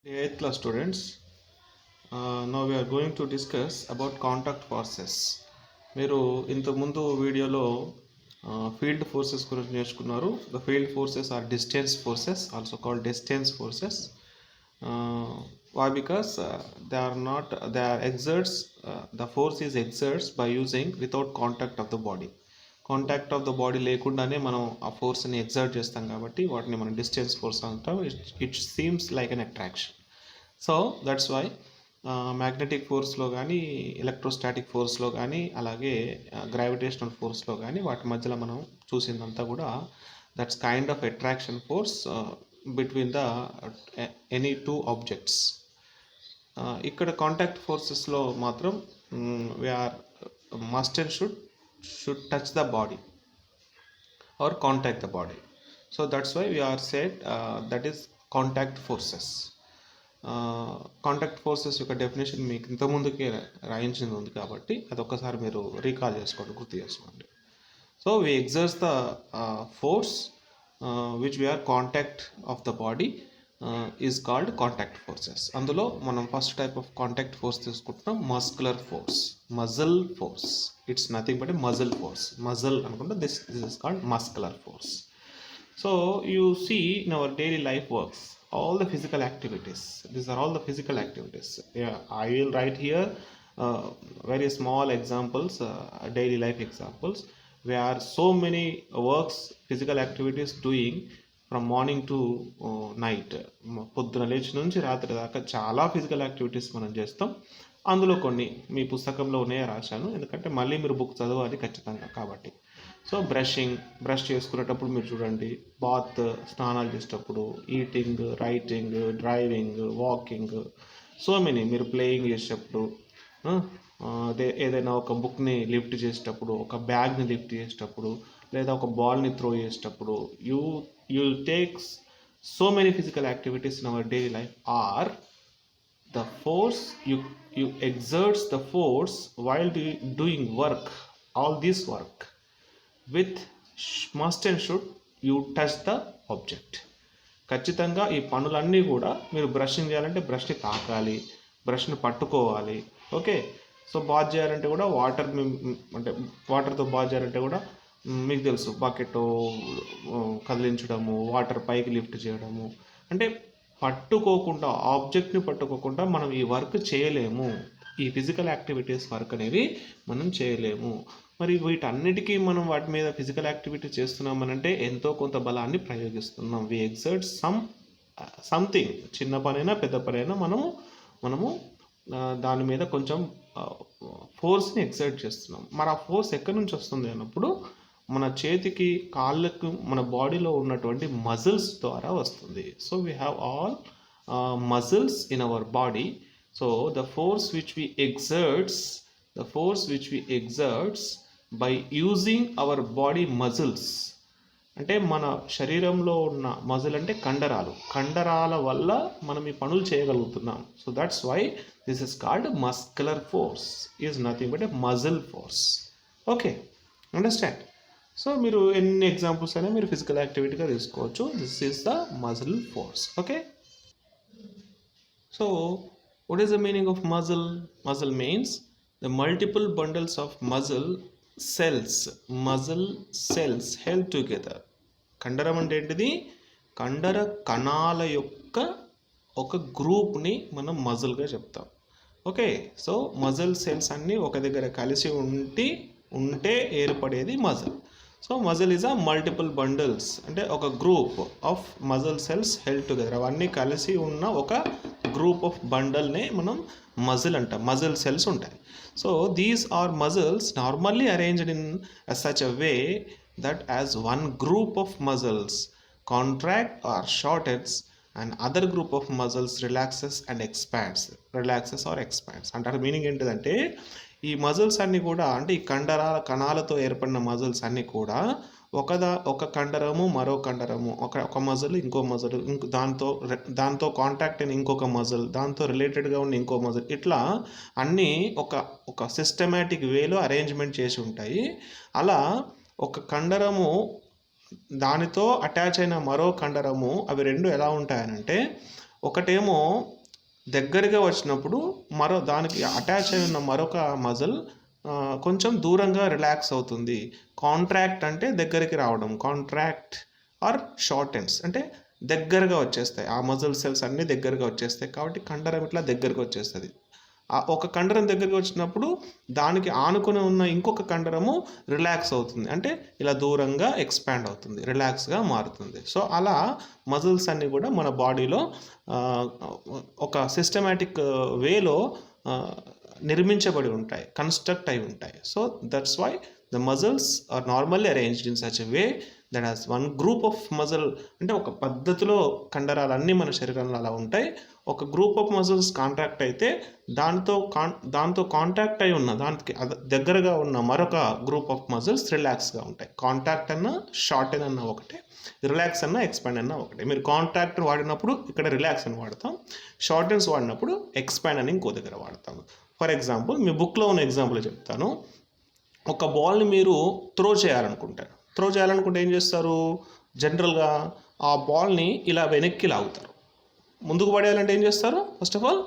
8th class students, now we are going to discuss about contact forces. మీరు ఇంతకుముందు వీడియోలో field forces గురించి నేర్చుకున్నారు. The field forces are distance forces, also called distance forces. Why? Because they are not, they are exerts, the force is exerts by using without contact of the body. Contact of the body లేకుండానే మనం ఆ ఫోర్స్ని exert చేస్తాం కాబట్టి వాటిని మనం distance force అంటాం. It seems like an attraction. So that's why magnetic ఫోర్స్లో కానీ, ఎలక్ట్రోస్టాటిక్ ఫోర్స్లో కానీ, అలాగే గ్రావిటేషనల్ ఫోర్స్లో కానీ వాటి మధ్యలో మనం చూసిందంతా కూడా that's kind of attraction force between the any two objects. ఇక్కడ కాంటాక్ట్ ఫోర్సెస్లో మాత్రం we are must and should touch the body or contact the body. So that's why we are said that is contact forces. Contact forces యొక్క definition మీకు ఇంతకుముందుకే రాయించింది ఉంది కాబట్టి అదొక్కసారి మీరు recall చేసుకోండి, గుర్తు చేసుకోండి. So we exerts the force which we are contact of the body is called contact forces. అందులో మనం first type of contact force తీసుకుంటున్నాం, muscular force, muscle force. It's nothing but a muscle force. Muscle అనుకుంటే this is called muscular force. So you see in our daily life works, all the physical activities, these are all the physical activities. Yeah, I will write here very small examples, daily life examples, where so many works, physical activities doing from morning to night. పొద్దున లేచి నుంచి రాత్రి దాకా చాలా physical activities మనం చేస్తాం. అందులో కొన్ని మీ పుస్తకంలో ఉన్నాయో రాశాను, ఎందుకంటే మళ్ళీ మీరు బుక్ చదవాలి ఖచ్చితంగా కాబట్టి. సో బ్రష్ చేసుకునేటప్పుడు మీరు చూడండి, బాత్ స్నానాలు చేసేటప్పుడు, eating, writing, driving, walking, so many. మీరు ప్లేయింగ్ చేసేటప్పుడు, అదే ఏదైనా ఒక బుక్ని లిఫ్ట్ చేసేటప్పుడు, ఒక బ్యాగ్ని లిఫ్ట్ చేసేటప్పుడు, లేదా ఒక బాల్ని త్రో చేసేటప్పుడు, you takes so many physical activities in our daily life or the force you exerts the force while doing work, all this work with must and should you touch the object. ఖచ్చితంగా ఈ పనులన్నీ కూడా మీరు brushing చేయాలంటే బ్రష్ని తాకాలి, బ్రష్ని పట్టుకోవాలి. Okay, so bath చేయాలంటే కూడా అంటే వాటర్తో బాత్ చేయాలంటే కూడా మీకు తెలుసు, బకెట్ కదిలించడము, వాటర్ పైకి లిఫ్ట్ చేయడము. అంటే పట్టుకోకుండా, ఆబ్జెక్ట్ని పట్టుకోకుండా మనం ఈ వర్క్ చేయలేము. ఈ ఫిజికల్ యాక్టివిటీస్ వర్క్ అనేది మనం చేయలేము. మరి వీటన్నిటికీ మనం వాటి మీద ఫిజికల్ యాక్టివిటీ చేస్తున్నామనంటే ఎంతో కొంత బలాన్ని ప్రయోగిస్తున్నాం. వి ఎగ్జర్ట్ సంథింగ్, చిన్న పనైనా పెద్ద పనైనా మనము దాని మీద కొంచెం ఫోర్స్ని ఎగ్జర్ట్ చేస్తున్నాం. మరి ఆ ఫోర్స్ ఎక్కడి నుంచి వస్తుంది అన్నప్పుడు మన చేతికి, కాళ్ళకు, మన బాడీలో ఉన్నటువంటి మజిల్స్ ద్వారా వస్తుంది. So we have all muscles in our body. So the force which we exerts by using our body muscles, అంటే మన శరీరంలో ఉన్న మజిల్ అంటే కండరాల వల్ల మనం ఈ పనులు చేయగలుగుతున్నాం. So that's why this is called muscular force, is nothing but a muscle force. Okay, understand? So మీరు ఎన్ని ఎగ్జాంపుల్స్ అయినా మీరు ఫిజికల్ యాక్టివిటీగా తీసుకోవచ్చు. This is the muscle force. Okay, so what is the meaning of muscle? Muscle means the multiple bundles of muscle cells help together. కండరం అంటే ఏంటిది? కండర కణాల యొక్క ఒక గ్రూప్ని మనం మజిల్గా చెప్తాం. ఓకే, సో మజిల్ సెల్స్ అన్నీ ఒక దగ్గర కలిసి ఉంటే ఏర్పడేది muscle. So muscle is a multiple bundles, అంటే ఒక group of muscle cells held together. అవన్నీ కలిసి ఉన్న ఒక గ్రూప్ ఆఫ్ బండల్నే మనం మజిల్ అంటాం. మజిల్ సెల్స్ ఉంటాయి. So these are muscles normally arranged in such a way that as one group of muscles contract or shortens and other group of muscles relaxes or expands. అంటే meaning ఏంటిదంటే ఈ muscles అన్నీ కూడా, అంటే ఈ కణాలతో ఏర్పడిన muscles అన్నీ కూడా ఒక కండరము, మరో కండరము, ఒక మజిల్ ఇంకో మజిల్, దాంతో కాంటాక్ట్ అయిన ఇంకొక మజిల్, దాంతో రిలేటెడ్గా ఉన్న ఇంకో మజిల్, ఇట్లా అన్నీ ఒక సిస్టమేటిక్ వేలో అరేంజ్మెంట్ చేసి ఉంటాయి. అలా ఒక కండరము దానితో అటాచ్ అయిన మరో కండరము, అవి రెండు ఎలా ఉంటాయనంటే ఒకటేమో దగ్గరగా వచ్చినప్పుడు దానికి అటాచ్ అయి ఉన్న మరొక మజిల్ కొంచెం దూరంగా రిలాక్స్ అవుతుంది. కాంట్రాక్ట్ అంటే దగ్గరికి రావడం, కాంట్రాక్ట్ ఆర్ షార్టెన్స్ అంటే దగ్గరగా వచ్చేస్తాయి. ఆ మజిల్ సెల్స్ అన్నీ దగ్గరగా వచ్చేస్తాయి కాబట్టి కండరం ఇట్లా దగ్గరగా వచ్చేస్తుంది. ఒక కండరం దగ్గరికి వచ్చినప్పుడు దానికి ఆనుకొని ఉన్న ఇంకొక కండరము రిలాక్స్ అవుతుంది, అంటే ఇలా దూరంగా ఎక్స్పాండ్ అవుతుంది, రిలాక్స్గా మారుతుంది. సో అలా మజిల్స్ అన్నీ కూడా మన బాడీలో ఒక సిస్టమాటిక్ వేలో నిర్మించబడి ఉంటాయి, కన్స్ట్రక్ట్ అయి ఉంటాయి. So that's why the muscles are normally arranged in such a way that has one group of muscle. అంటే ఒక పద్ధతిలో కండరాలన్నీ మన శరీరంలో అలా ఉంటాయి. ఒక గ్రూప్ ఆఫ్ మజిల్స్ కాంట్రాక్ట్ అయితే దాంతో కాంటాక్ట్ అయి ఉన్న దానికి దగ్గరగా ఉన్న మరొక గ్రూప్ ఆఫ్ మజిల్స్ రిలాక్స్గా ఉంటాయి. కాంటాక్ట్ అన్న షార్టెన్ అన్న ఒకటే, రిలాక్స్ అన్న ఎక్స్పాండ్ అన్న ఒకటే. మీరు కాంటాక్ట్ వాడినప్పుడు ఇక్కడ రిలాక్స్ అని వాడతాం, షార్టెన్స్ వాడినప్పుడు ఎక్స్పాండ్ అని ఇంకో దగ్గర వాడతాం. ఫర్ ఎగ్జాంపుల్ మీ బుక్లో ఉన్న ఎగ్జాంపుల్ చెప్తాను. ఒక బాల్ని మీరు త్రో చేయాలనుకుంటే ఏం చేస్తారు? జనరల్గా ఆ బాల్ని ఇలా వెనక్కి లాగుతారు. ముందుకు పడేయాలంటే ఏం చేస్తారు? ఫస్ట్ ఆఫ్ ఆల్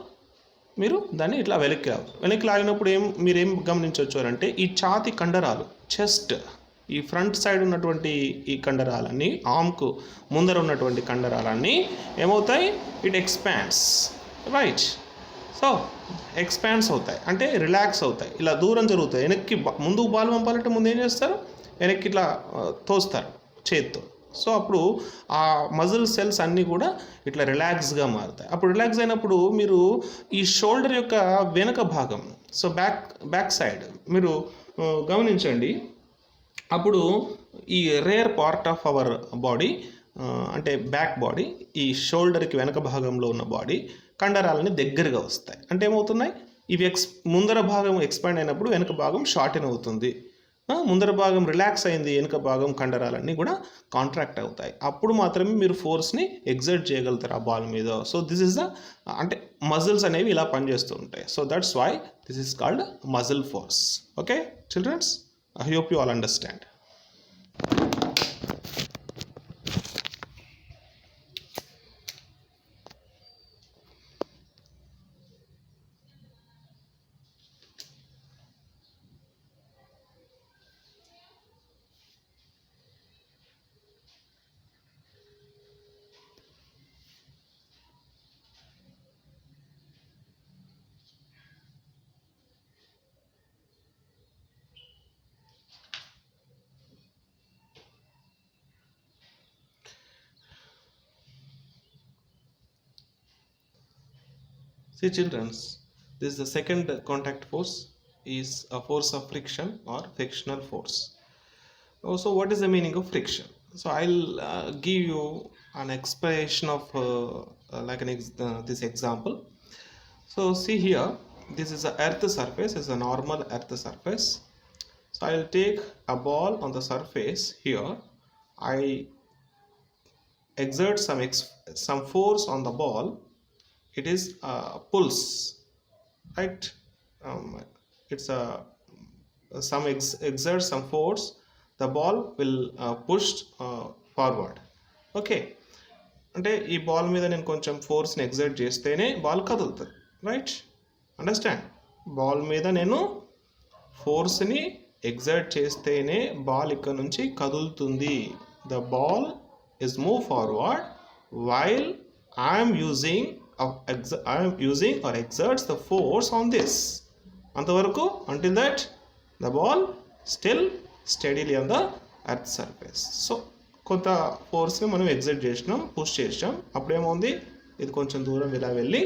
మీరు దాన్ని ఇట్లా వెనక్కి లాగినప్పుడు మీరేం గమనించవచ్చు అంటే ఈ ఛాతి కండరాలు, చెస్ట్, ఈ ఫ్రంట్ సైడ్ ఉన్నటువంటి ఈ కండరాలన్నీ, ఆర్మ్కు ముందర ఉన్నటువంటి కండరాలన్నీ ఏమవుతాయి? It expands, right? So expands అవుతాయి అంటే రిలాక్స్ అవుతాయి, ఇలా దూరం జరుగుతాయి. వెనక్కి ముందుకు బాల్ పంపాలంటే ముందు ఏం చేస్తారు? వెనక్కి ఇట్లా తోస్తారు చేత్తో. సో అప్పుడు ఆ మజిల్ సెల్స్ అన్నీ కూడా ఇట్లా రిలాక్స్గా మారుతాయి. అప్పుడు రిలాక్స్ అయినప్పుడు మీరు ఈ షోల్డర్ యొక్క వెనుక భాగం, సో బ్యాక్ సైడ్ మీరు గమనించండి. అప్పుడు ఈ rare part of our body అంటే బ్యాక్ బాడీ, ఈ షోల్డర్కి వెనక భాగంలో ఉన్న బాడీ కండరాలని దగ్గరగా వస్తాయి. అంటే ఏమవుతున్నాయి? ఇవి ముందర భాగం ఎక్స్పాండ్ అయినప్పుడు వెనక భాగం షార్టెన్ అవుతుంది. ముందర భాగం రిలాక్స్ అయింది, వెనుక భాగం కండరాలన్నీ కూడా కాంట్రాక్ట్ అవుతాయి. అప్పుడు మాత్రమే మీరు ఫోర్స్ని ఎగ్జర్ట్ చేయగలుగుతారు ఆ బాల్ మీద. సో దిస్ ఇస్ ద అంటే మజిల్స్ అనేవి ఇలా పనిచేస్తూ ఉంటాయి. So that's why this is called muscle force. Okay childrens, I hope you all understand. See children, this is the second contact force, is a force of friction or frictional force. So what is the meaning of friction? So I'll give you an explanation of this example. So see here, this is a earth surface, is a normal earth surface. So I'll take a ball on the surface here. I exert some force on the ball. It is a pulse, right? It's exert some force. The ball will pushed forward. Okay, అంటే ఈ ball మీద నేను కొంచెం ఫోర్స్ని exert చేస్తేనే ball కదులుతుంది, right? Understand? Ball మీద నేను ఫోర్స్ని exert చేస్తేనే బాల్ ఇక్కడ నుంచి కదులుతుంది. The ball is move forward while I'm using or exerts the force on this. అంతవరకు until that the ball still steadily on the earth surface. So కొంత ఫోర్స్ని మనం ఎగ్జర్ట్ చేసినాం, పుష్ చేసినాం, అప్పుడేమవుంది? ఇది కొంచెం దూరం ఇలా వెళ్ళి,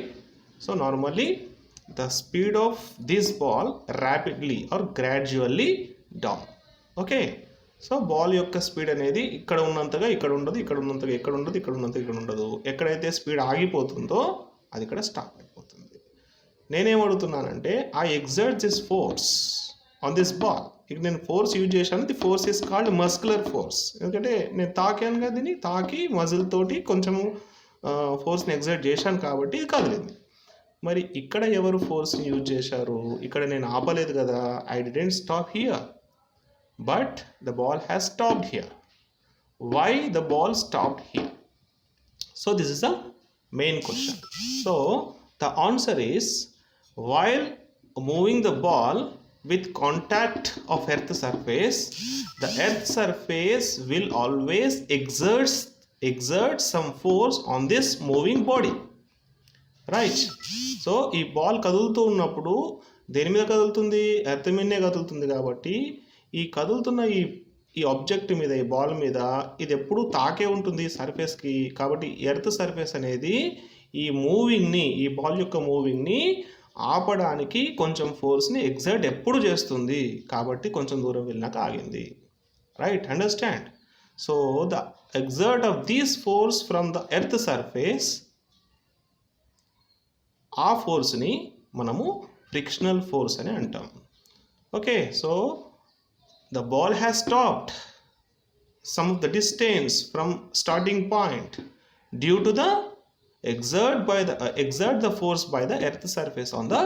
so normally the speed of this ball rapidly or gradually down. Okay, so ball యొక్క స్పీడ్ అనేది ఇక్కడ ఉన్నంతగా ఇక్కడ ఉండదు, ఇక్కడ ఉన్నంతగా ఇక్కడ ఉండదు, ఇక్కడ ఉన్నంతగా ఇక్కడ ఉండదు. ఎక్కడైతే స్పీడ్ ఆగిపోతుందో అది ఇక్కడ స్టాప్ అయిపోతుంది. నేనేం అడుగుతున్నానంటే I exert this force on this ball. ఇక్కడ నేను ఫోర్స్ యూజ్ చేశాను. The force is called muscular force. ఎందుకంటే నేను తాకాను కదా, దీన్ని తాకి మజిల్ తోటి కొంచెము ఫోర్స్ని ఎగ్జర్ట్ చేశాను కాబట్టి ఇది కదిలింది. మరి ఇక్కడ ఎవరు ఫోర్స్ని యూజ్ చేశారు? ఇక్కడ నేను ఆపలేదు కదా, I didn't stop here, but the ball has stopped here. Why the ball stopped here? So this is a Main question. So the answer is, while moving the ball with contact of earth surface, the earth surface will always exert some force on this moving body. Right. So ఈ ball కదులుతూ ఉన్నప్పుడు దేని మీద కదులుతుంది? Earth మీదనే కదులుతుంది. కాబట్టి ఈ కదులుతున్న ఈ ఆబ్జెక్ట్ మీద, ఈ బాల్ మీద ఇది ఎప్పుడు తాకే ఉంటుంది సర్ఫేస్కి. కాబట్టి ఎర్త్ సర్ఫేస్ అనేది ఈ మూవింగ్ని, ఈ బాల్ యొక్క మూవింగ్ని ఆపడానికి కొంచెం ఫోర్స్ని ఎగ్జర్ట్ ఎప్పుడు చేస్తుంది. కాబట్టి కొంచెం దూరం వెళ్ళినాక ఆగింది. Right, understand? So the exert of these force from the earth surface, ఆ ఫోర్స్ని మనము ఫ్రిక్షనల్ ఫోర్స్ అని అంటాం. Okay, so the ball has stopped some of the distance from starting point due to the exert the force by the earth surface on the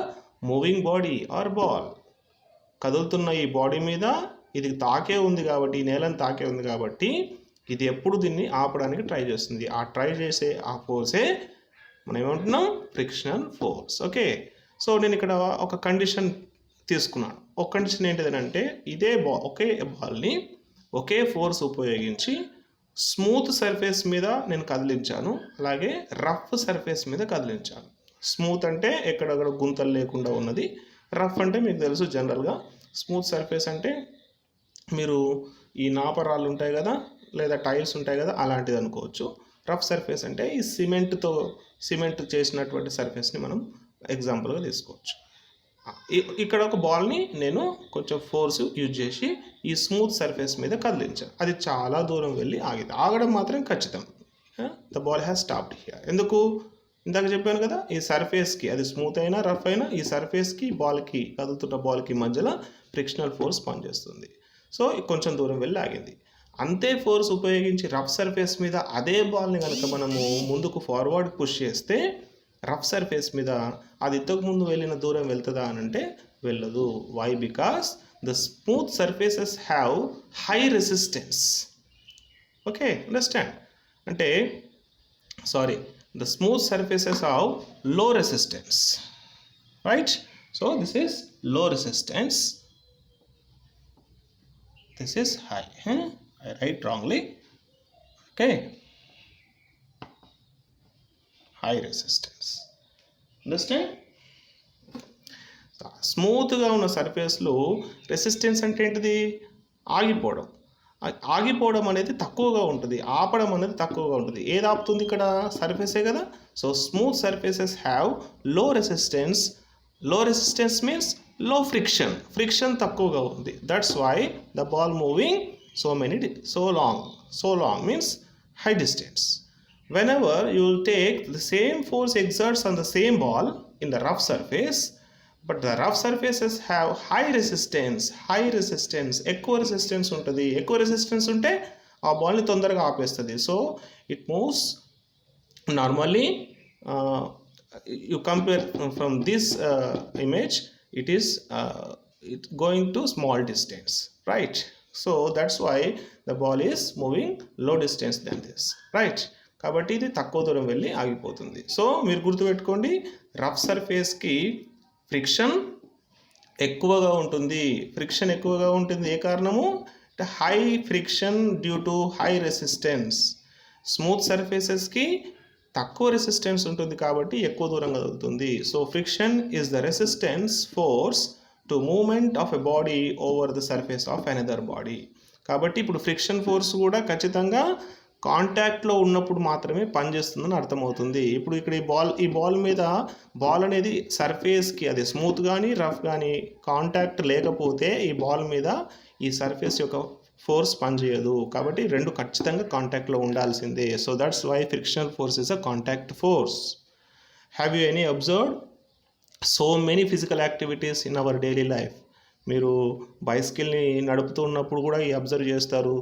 moving body or ball. కదులుతున్న ఈ body మీద ఇది తాకే ఉంది కాబట్టి, ఈ నేలను తాకే ఉంది కాబట్టి ఇది ఎప్పుడు దీన్ని ఆపడానికి ట్రై చేస్తుంది. ఆ ట్రై చేసే ఆ ఫోర్సే మనం ఏమంటున్నాం? Frictional force. ఓకే, సో నేను ఇక్కడ ఒక కండిషన్ తీసుకున్నాను. ఒక కండిషన్ ఏంటిదనంటే, ఇదే ఒకే బాల్ని ఒకే ఫోర్స్ ఉపయోగించి స్మూత్ సర్ఫేస్ మీద నేను కదిలించాను, అలాగే రఫ్ సర్ఫేస్ మీద కదిలించాను. స్మూత్ అంటే ఎక్కడక్కడ గుంతలు లేకుండా ఉన్నది, రఫ్ అంటే మీకు తెలుసు జనరల్గా. స్మూత్ సర్ఫేస్ అంటే మీరు ఈ నాపరాళ్ళు ఉంటాయి కదా, లేదా టైల్స్ ఉంటాయి కదా, అలాంటిది అనుకోవచ్చు. రఫ్ సర్ఫేస్ అంటే ఈ సిమెంట్ చేసినటువంటి సర్ఫేస్ని మనం ఎగ్జాంపుల్గా తీసుకోవచ్చు. ఇక్కడ ఒక బాల్ని నేను కొంచెం ఫోర్స్ యూజ్ చేసి ఈ స్మూత్ సర్ఫేస్ మీద కదిలించాను. అది చాలా దూరం వెళ్ళి ఆగింది. ఆగడం మాత్రం ఖచ్చితం. The ball has stopped here. ఎందుకు? ఇందాక చెప్పాను కదా, ఈ సర్ఫేస్కి, అది స్మూత్ అయినా రఫ్ అయినా, ఈ సర్ఫేస్కి బాల్కి, కదులుతున్న బాల్కి మధ్యలో ఫ్రిక్షనల్ ఫోర్స్ పనిచేస్తుంది. సో కొంచెం దూరం వెళ్ళి ఆగింది. అంతే ఫోర్స్ ఉపయోగించి రఫ్ సర్ఫేస్ మీద అదే బాల్ని కనుక మనము ముందుకు ఫార్వర్డ్ పుష్ చేస్తే రఫ్ సర్ఫేస్ మీద అది ఇంతకు ముందు వెళ్ళిన దూరం వెళ్తుందా అని అంటే వెళ్ళదు. Why? Because the smooth surfaces have high resistance. Okay, understand? అంటే sorry, the smooth surfaces have low resistance. Right? So this is low resistance, this is high. I write wrongly. Okay, high resistance. Understand? స్మూత్గా ఉన్న సర్ఫేస్లో resistance అంటే ఏంటిది? ఆగిపోవడం. ఆగిపోవడం అనేది తక్కువగా ఉంటుంది, ఆపడం అనేది తక్కువగా ఉంటుంది. ఏది ఆపుతుంది ఇక్కడ? సర్ఫేసే కదా. So smooth surfaces have low resistance. Low resistance means low friction. Friction తక్కువగా ఉంది. That's why the ball moving so long means high distance. Whenever you will take the same force exerts on the same ball in the rough surface, but the rough surfaces have high resistance. ఎక్కువ resistance ఉంటుంది. ఎక్కువ resistance ఉంటే ఆ బాల్ని తొందరగా ఆపేస్తుంది. So it moves normally. you compare from this image, it is it going to small distance, right? So that's why the ball is moving low distance than this, right? కాబట్టి ఇది తక్కువ దూరం వెళ్ళి ఆగిపోతుంది. సో మీరు గుర్తుపెట్టుకోండి, రఫ్ సర్ఫేస్కి ఫ్రిక్షన్ ఎక్కువగా ఉంటుంది. ఏ కారణము? High friction due to high resistance. Smooth సర్ఫేసెస్కి తక్కువ రెసిస్టెన్స్ ఉంటుంది కాబట్టి ఎక్కువ దూరం కదులుతుంది. So friction is the resistance force to moment of a body over the surface of another body. కాబట్టి ఇప్పుడు ఫ్రిక్షన్ ఫోర్స్ కూడా ఖచ్చితంగా కాంటాక్ట్లో ఉన్నప్పుడు మాత్రమే పనిచేస్తుందని అర్థమవుతుంది. ఇప్పుడు ఇక్కడ ఈ బాల్ మీద బాల్ అనేది సర్ఫేస్కి, అది స్మూత్ కానీ రఫ్ కానీ కాంటాక్ట్ లేకపోతే ఈ బాల్ మీద ఈ సర్ఫేస్ యొక్క ఫోర్స్ పనిచేయదు. కాబట్టి రెండు ఖచ్చితంగా కాంటాక్ట్లో ఉండాల్సిందే. So that's why frictional force is a contact force. Have you any observed so many physical activities in our daily life? మీరు బైసికల్ని నడుపుతూ ఉన్నప్పుడు కూడా ఈ అబ్జర్వ్ చేస్తారు.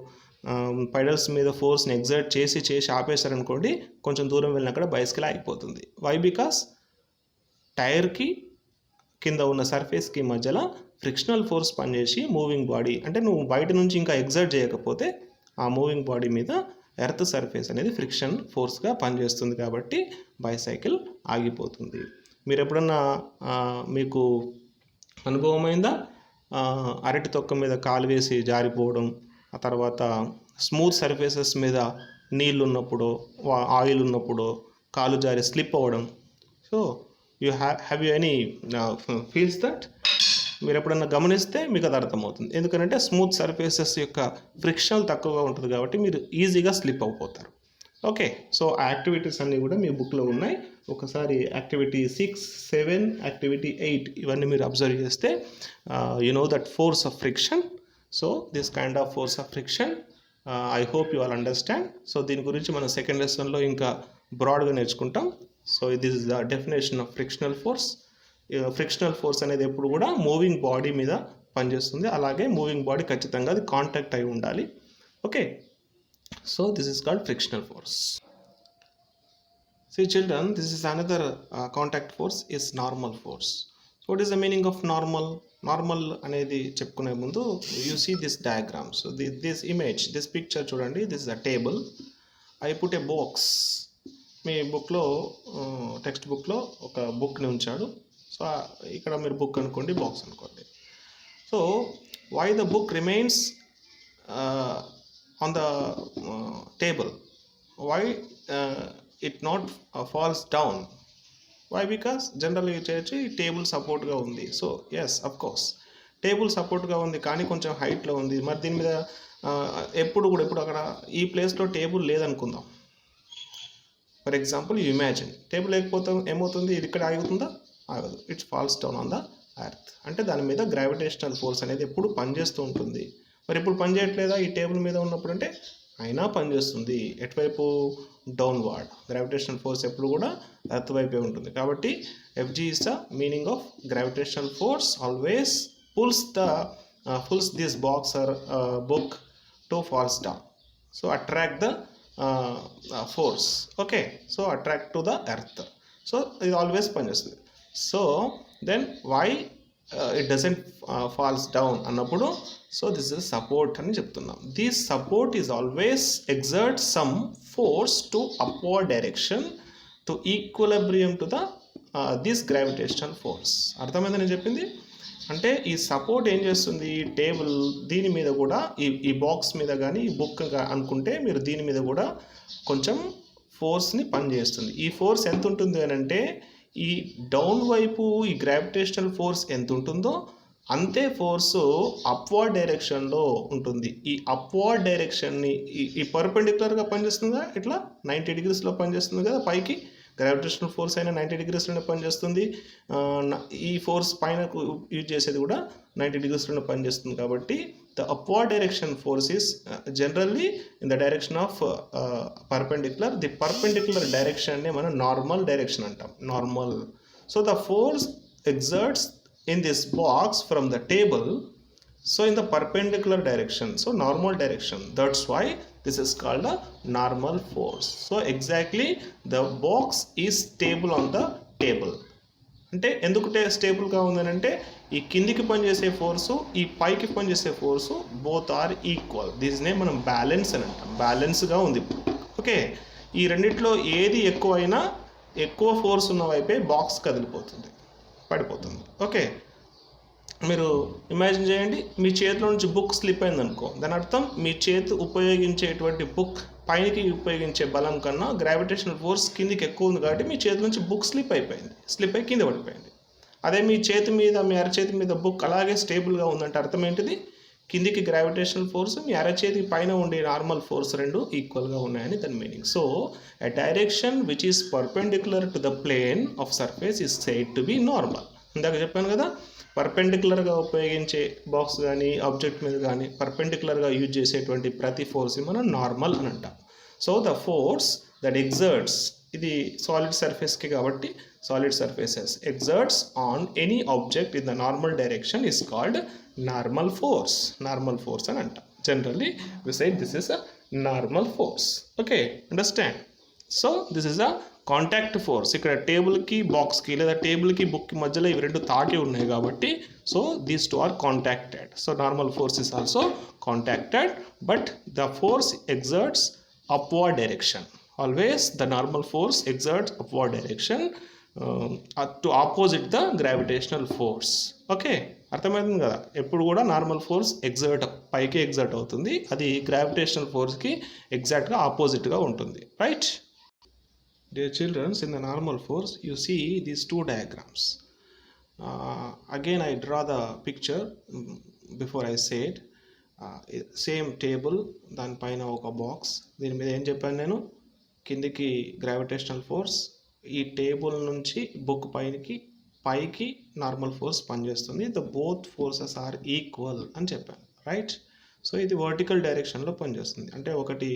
పెడల్స్ మీద ఫోర్స్ని ఎగ్జర్ట్ చేసి ఆపేశారనుకోండి, కొంచెం దూరం వెళ్ళినక్కడ బైసికల్ ఆగిపోతుంది. వై? బికాస్ టైర్కి కింద ఉన్న సర్ఫేస్కి మధ్యలో ఫ్రిక్షనల్ ఫోర్స్ పనిచేసి మూవింగ్ బాడీ, అంటే నువ్వు బయట నుంచి ఇంకా ఎగ్జర్ట్ చేయకపోతే ఆ మూవింగ్ బాడీ మీద ఎర్త్ సర్ఫేస్ అనేది ఫ్రిక్షన్ ఫోర్స్గా పనిచేస్తుంది కాబట్టి బైసైకిల్ ఆగిపోతుంది. మీరు ఎప్పుడన్నా మీకు అనుభవమైందా అరటి తొక్క మీద కాలు వేసి జారిపోవడం, ఆ తర్వాత స్మూత్ సర్ఫేసెస్ మీద నీళ్ళు ఉన్నప్పుడు ఆయిల్ ఉన్నప్పుడు కాలు జారి స్లిప్ అవ్వడం. So you have you any feels that? మీరు ఎప్పుడన్నా గమనిస్తే మీకు అది అర్థమవుతుంది. ఎందుకంటే స్మూత్ సర్ఫేసెస్ యొక్క ఫ్రిక్షన్ తక్కువగా ఉంటుంది కాబట్టి మీరు ఈజీగా స్లిప్ అయిపోతారు. ఓకే, సో ఆ యాక్టివిటీస్ అన్నీ కూడా మీ బుక్లో ఉన్నాయి. ఒకసారి యాక్టివిటీ 6, 7, యాక్టివిటీ 8 ఇవన్నీ మీరు అబ్జర్వ్ చేస్తే you know that force of friction. So this kind of force of friction I hope you all understand. So దీని గురించి మనం సెకండ్ లెసన్లో ఇంకా బ్రాడ్గా నేర్చుకుంటాం. So this is the definition of frictional force. Frictional force అనేది ఎప్పుడు కూడా మూవింగ్ బాడీ మీద పనిచేస్తుంది. అలాగే మూవింగ్ బాడీ ఖచ్చితంగా అది కాంటాక్ట్ అయి ఉండాలి. Okay, so this is called frictional force. See children, this is another contact force is normal force. So what is the meaning of normal? Normal అనేది చెప్పుకునే ముందు you see this diagram. So this image, this picture చూడండి. This is a table. I put a box. మీ బుక్లో text బుక్లో ఒక బుక్ని ఉంచాడు. So ఇక్కడ మీరు బుక్ అనుకోండి, బాక్స్ అనుకోండి. So why the book remains on the table? Why it not falls down? Why? Because generally table support గా ఉంది. So yes, of course table సపోర్ట్గా ఉంది, కానీ కొంచెం హైట్లో ఉంది. మరి దీని మీద ఎప్పుడు అక్కడ ఈ ప్లేస్లో టేబుల్ లేదనుకుందాం. For example you imagine table లేకపోతే ఏమవుతుంది? ఇది ఇక్కడ ఆగుతుందా? ఆగదు. It's falls down on the earth. అంటే దాని మీద గ్రావిటేషనల్ ఫోర్స్ అనేది ఎప్పుడు పనిచేస్తూ ఉంటుంది. మరి ఇప్పుడు పనిచేయట్లేదా ఈ టేబుల్ మీద ఉన్నప్పుడు అంటే? అయినా పనిచేస్తుంది. ఎటువైపు? డౌన్వర్డ్. గ్రావిటేషనల్ ఫోర్స్ ఎప్పుడు కూడా ఎర్త్ వైపే ఉంటుంది. కాబట్టి FG is the meaning of gravitational force always pulls this box or book to falls down. So attract the force. Okay, so attract to the earth. So it always పనిచేస్తుంది. So then why it doesn't falls down అన్నప్పుడు, so this is support అని చెప్తున్నాం. This support is always exert some force to upward direction to equilibrium to the this gravitational force. అర్థమైందని నేను చెప్పింది? అంటే ఈ support ఏం చేస్తుంది? ఈ టేబుల్ దీని మీద కూడా ఈ బాక్స్ మీద కానీ ఈ బుక్ అనుకుంటే మీరు దీని మీద కూడా కొంచెం ఫోర్స్ని పనిచేస్తుంది. ఈ ఫోర్స్ ఎంత ఉంటుంది అని అంటే, ఈ డౌన్ వైపు ఈ గ్రావిటేషనల్ ఫోర్స్ ఎంత ఉంటుందో అంతే ఫోర్సు అప్వర్డ్ డైరెక్షన్లో ఉంటుంది. ఈ అప్వర్డ్ డైరెక్షన్ని ఈ పర్పెండిక్యులర్గా పనిచేస్తుందా? ఇట్లా 90 degreesలో పనిచేస్తుంది కదా పైకి. గ్రావిటేషనల్ ఫోర్స్ అయినా 90 degreesలోనే పనిచేస్తుంది. ఈ ఫోర్స్ పైన యూజ్ చేసేది కూడా 90 degreesలోనే పనిచేస్తుంది. కాబట్టి the upward direction force is generally in the direction of perpendicular. The perpendicular డైరెక్షన్ని మనం నార్మల్ డైరెక్షన్ అంటాం. Normal. So the force exerts in this box from the table, so in the perpendicular direction, so normal direction. That's why this is called a normal force. So exactly the box is stable on the table. అంటే ఎందుకు స్టేబుల్గా ఉందనంటే, ఈ కిందికి పనిచేసే force ఈ పైకి పనిచేసే force both are equal. దీన్నే మనం బ్యాలెన్స్ అని అంటాం. బ్యాలెన్స్గా ఉంది. ఓకే, ఈ రెండిట్లో ఏది ఎక్కువైనా ఎక్కువ ఫోర్స్ ఉన్న వైపే బాక్స్ కదిలిపోతుంది, పడిపోతుంది. ఓకే, మీరు ఇమాజిన్ చేయండి, మీ చేతిలో నుంచి బుక్ స్లిప్ అయింది అనుకో, దాని అర్థం మీ చేతి ఉపయోగించేటువంటి బుక్ పైకి ఉపయోగించే బలం కన్నా గ్రావిటేషనల్ ఫోర్స్ కిందికి ఎక్కువ ఉంది కాబట్టి మీ చేతి నుంచి బుక్ స్లిప్ అయి కింద పడిపోయింది. అదే మీ చేతి మీద, మీ అరచేతి మీద బుక్ అలాగే స్టేబుల్గా ఉందంటే అర్థం ఏంటిది? కిందికి గ్రావిటేషనల్ ఫోర్స్, మీ అరచేతి పైన ఉండే నార్మల్ ఫోర్స్ రెండు ఈక్వల్గా ఉన్నాయని దాని meaning. So a direction which is perpendicular to the plane of surface is said to be normal. ఇందాక చెప్పాను కదా, పర్పెండిక్యులర్గా ఉపయోగించే బాక్స్ కానీ ఆబ్జెక్ట్ మీద కానీ పర్పెండిక్యులర్గా యూజ్ చేసేటువంటి ప్రతి ఫోర్స్ని మనం నార్మల్ అని అంటాం. So the force that exerts, ఇది సాలిడ్ సర్ఫేస్కి కాబట్టి solid surfaces exerts on any object in the normal direction is called normal force. Normal force అని అంటాం. Generally we say this is a normal force. Okay, understand? So this is a contact force. ఇక్కడ టేబుల్కి బాక్స్కి లేదా టేబుల్కి బుక్కి మధ్యలో ఇవి రెండు తాకి ఉన్నాయి కాబట్టి so these two are contacted. So normal force is also contacted, but the force exerts upward direction. Always the normal force exerts upward direction to opposite the gravitational force. Okay, అర్థమవుతుంది కదా. ఎప్పుడు కూడా నార్మల్ ఫోర్స్ పైకి exert అవుతుంది, అది gravitational ఫోర్స్కి ఎగ్జాక్ట్గా ఆపోజిట్గా ఉంటుంది. Right dear childrens, in the normal force you see these two diagrams. Again I draw the picture before I said. Same table, దానిపైన ఒక బాక్స్, దీని మీద ఏం చెప్పాను నేను, కిందికి గ్రావిటేషనల్ ఫోర్స్, ఈ టేబుల్ నుంచి బుక్ పైకి నార్మల్ ఫోర్స్ పనిచేస్తుంది. The both forces are equal అని చెప్పాను. రైట్, సో ఇది వర్టికల్ డైరెక్షన్లో పనిచేస్తుంది, అంటే ఒకటి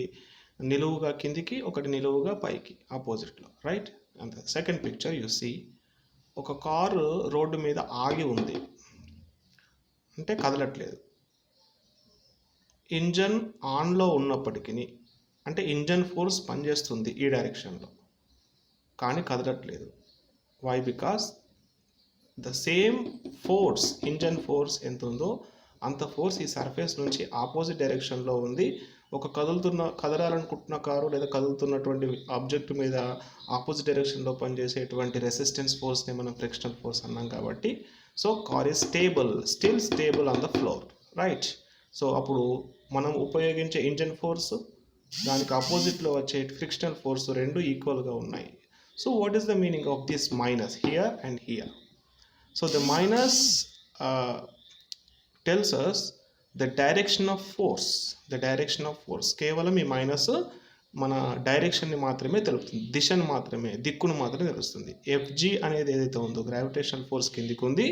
నిలువుగా కిందికి, ఒకటి నిలువుగా పైకి, ఆపోజిట్లో. రైట్, అంతే. సెకండ్ పిక్చర్ యు సీ, ఒక కారు రోడ్డు మీద ఆగి ఉంది, అంటే కదలట్లేదు. ఇంజన్ ఆన్లో ఉన్నప్పటికీ, అంటే ఇంజన్ ఫోర్స్ పనిచేస్తుంది ఈ డైరెక్షన్లో, కానీ కదలట్లేదు. Why? Because the same force, engine force ఎంత ఉందో అంత ఫోర్స్ ఈ సర్ఫేస్ నుంచి ఆపోజిట్ డైరెక్షన్లో ఉంది. ఒక కదలాలనుకుంటున్న కారు లేదా కదులుతున్నటువంటి ఆబ్జెక్ట్ మీద ఆపోజిట్ డైరెక్షన్లో పనిచేసేటువంటి రెసిస్టెన్స్ ఫోర్స్ని మనం ఫ్రిక్షనల్ ఫోర్స్ అన్నాం కాబట్టి, so car is still stable on the floor. Right, so అప్పుడు మనం ఉపయోగించే ఇంజన్ ఫోర్స్, దానికి ఆపోజిట్లో వచ్చే ఫ్రిక్షనల్ ఫోర్స్ రెండు ఈక్వల్గా ఉన్నాయి. So what is the meaning of this minus here and here? So the minus tells us the direction of force. కేవలం ఈ మైనస్ మన డైరెక్షన్ని మాత్రమే తెలుపుతుంది, దిశను మాత్రమే, దిక్కును మాత్రమే తెలుస్తుంది. FG అనేది ఏదైతే ఉందో గ్రావిటేషనల్ ఫోర్స్ కిందికి ఉంది,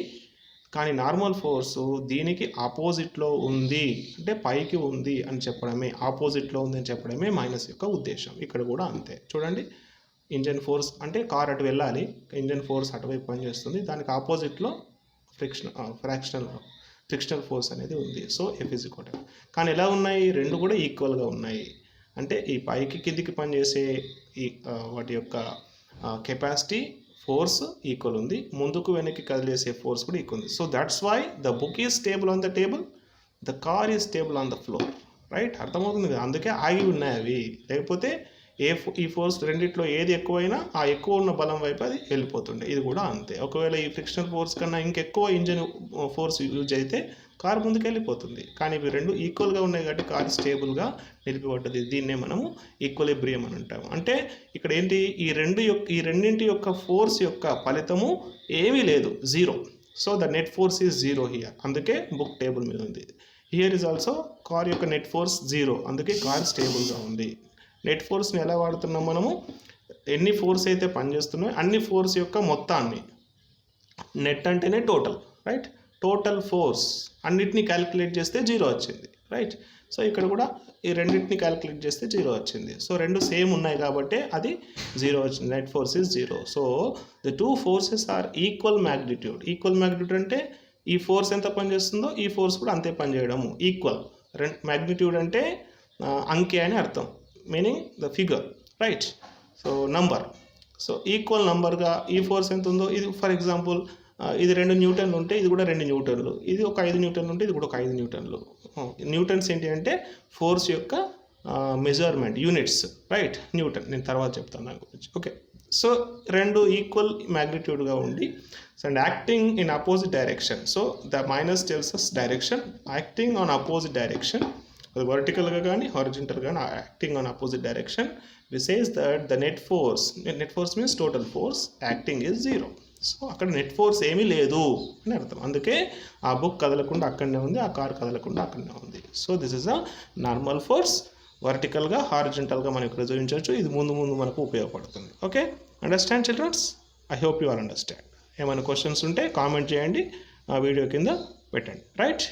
కానీ నార్మల్ ఫోర్సు దీనికి ఆపోజిట్లో ఉంది, అంటే పైకి ఉంది అని చెప్పడమే, ఆపోజిట్లో ఉంది అని చెప్పడమే మైనస్ యొక్క ఉద్దేశం. ఇక్కడ కూడా అంతే. చూడండి, ఇంజన్ ఫోర్స్ అంటే కార్ అటు వెళ్ళాలి, ఇంజన్ ఫోర్స్ అటువైపు పనిచేస్తుంది, దానికి ఆపోజిట్లో ఫ్రిక్షనల్ ఫోర్స్ అనేది ఉంది. So F is equal to, కానీ ఎలా ఉన్నాయి, రెండు కూడా ఈక్వల్గా ఉన్నాయి. అంటే ఈ పైకి కిందికి పనిచేసే ఈ వాటి యొక్క కెపాసిటీ ఫోర్స్ ఈక్వల్ ఉంది, ముందుకు వెనక్కి కదిలేసే ఫోర్స్ కూడా ఈక్వల్ ఉంది. So that's why the book is stable on the table, the car is stable on the floor. Right, అర్థమవుతుంది కదా, అందుకే ఆగి ఉన్నాయి అవి. లేకపోతే ఈ ఫోర్స్ రెండిట్లో ఏది ఎక్కువైనా ఆ ఎక్కువ ఉన్న బలం వైపు అది వెళ్ళిపోతుండే. ఇది కూడా అంతే. ఒకవేళ ఈ ఫ్రిక్షనల్ ఫోర్స్ కన్నా ఇంకెక్కువ ఇంజన్ ఫోర్స్ యూజ్ అయితే కార్ ముందుకు వెళ్ళిపోతుంది, కానీ ఇవి రెండు ఈక్వల్గా ఉన్నాయి కాబట్టి కార్ స్టేబుల్గా నిలిపిపడ్డది. దీన్నే మనము ఈక్వలిబ్రియం అని అంటాము. అంటే ఇక్కడ ఏంటి, ఈ రెండింటి యొక్క ఫోర్స్ యొక్క ఫలితము ఏమీ లేదు, zero. So the net force is zero here, అందుకే బుక్ టేబుల్ మీద ఉంది. హియర్ ఈజ్ ఆల్సో కార్ యొక్క నెట్ ఫోర్స్ జీరో, అందుకే కార్ స్టేబుల్గా ఉంది. నెట్ ఫోర్స్ని ఎలా వాడుతున్నాం మనము, ఎన్ని ఫోర్స్ అయితే పనిచేస్తున్నాయో అన్ని ఫోర్స్ యొక్క మొత్తాన్ని, నెట్ అంటేనే టోటల్. రైట్, టోటల్ ఫోర్స్ అన్నిటినీ క్యాలిక్యులేట్ చేస్తే జీరో వచ్చింది. రైట్, సో ఇక్కడ కూడా ఈ రెండింటిని క్యాలిక్యులేట్ చేస్తే జీరో వచ్చింది. సో రెండు సేమ్ ఉన్నాయి కాబట్టి అది జీరో వచ్చింది, net force is zero. So the two forces are equal magnitude అంటే ఈ ఫోర్స్ ఎంత పనిచేస్తుందో ఈ ఫోర్స్ కూడా అంతే పనిచేయడము, ఈక్వల్. మ్యాగ్నిట్యూడ్ అంటే అంకె అని అర్థం, meaning the figure. Right, so number. So equal నంబర్గా ఈ ఫోర్స్ ఎంత ఉందో, ఇది ఫర్ ఎగ్జాంపుల్ ఇది 2 న్యూటన్లు ఉంటే ఇది కూడా 2 న్యూటన్లు, ఇది ఒక 5 న్యూటన్లు ఉంటే ఇది కూడా ఒక 5 న్యూటన్లు. న్యూటన్స్ ఏంటి అంటే ఫోర్స్ యొక్క మెజర్మెంట్ యూనిట్స్. రైట్, న్యూటన్ నేను తర్వాత చెప్తాను దాని గురించి. ఓకే, సో రెండు ఈక్వల్ మ్యాగ్నిట్యూడ్గా ఉండి and acting in opposite direction. So the minus tells us direction, acting on opposite direction, అది వర్టికల్గా కానీ హారిజంటల్గా కానీ acting on opposite direction. We says that the net force means total force acting is zero. సో అక్కడ net force ఏమీ లేదు అని అర్థం, అందుకే ఆ బుక్ కదలకుండా అక్కడనే ఉంది, ఆ కార్ కదలకుండా అక్కడనే ఉంది. So this is a normal force, వర్టికల్గా హారిజంటల్గా మనకు ఇక్కడ చూపించవచ్చు. ఇది ముందు మనకు ఉపయోగపడుతుంది. Okay, understand children's? I hope you are understand. ఏమైనా క్వశ్చన్స్ ఉంటే కామెంట్ చేయండి, ఆ వీడియో కింద పెట్టండి. రైట్.